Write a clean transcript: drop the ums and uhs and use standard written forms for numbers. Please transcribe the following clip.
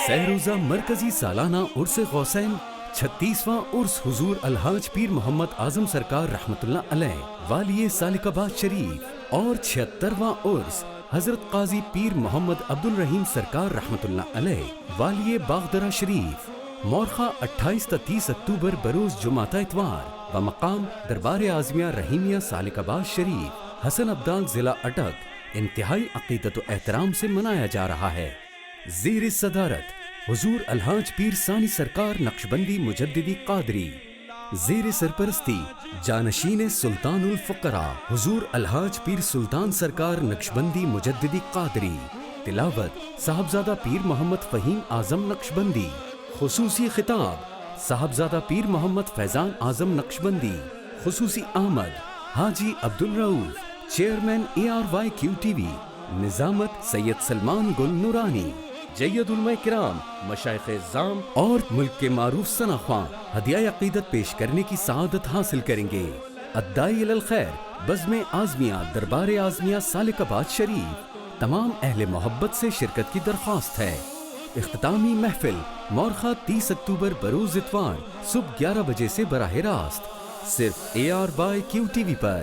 سہروزہ مرکزی سالانہ عرس غوثین 36واں عرس حضور الحاج پیر محمد اعظم سرکار رحمت اللہ علیہ والی سالک آباد شریف اور 76واں عرس حضرت قاضی پیر محمد عبد الرحیم سرکار رحمت اللہ علیہ والی باغدرہ شریف مورخہ 28 تا 30 اکتوبر بروز جمعہ اتوار بمقام دربار اعظمیہ رحیمیہ سالک آباد شریف حسن ابدال ضلع اٹک انتہائی عقیدت و احترام سے منایا جا رہا ہے۔ زیر صدارت حضور الحاج پیر ثانی سرکار نقشبندی مجددی قادری، زیر سرپرستی جانشین سلطان الفقراء حضور الحاج پیر سلطان سرکار نقشبندی مجددی قادری، تلاوت صاحبزادہ پیر محمد فہیم اعظم نقشبندی، خصوصی خطاب صاحبزادہ پیر محمد فیضان اعظم نقشبندی، خصوصی آمد حاجی عبدالرؤف چیئرمین ARYQTV، نظامت سید سلمان گل نورانی، جید علماء کرام مشائخ اعظام اور ملک کے معروف ثنا خواں ہدیہ عقیدت پیش کرنے کی سعادت حاصل کریں گے۔ الداعی الی الخیر بزم اعظمیہ دربار اعظمیہ سالک آباد شریف تمام اہل محبت سے شرکت کی درخواست ہے۔ اختتامی محفل مورخہ 30 اکتوبر بروز اتوار صبح 11 بجے سے براہ راست صرف ARYQTV پر۔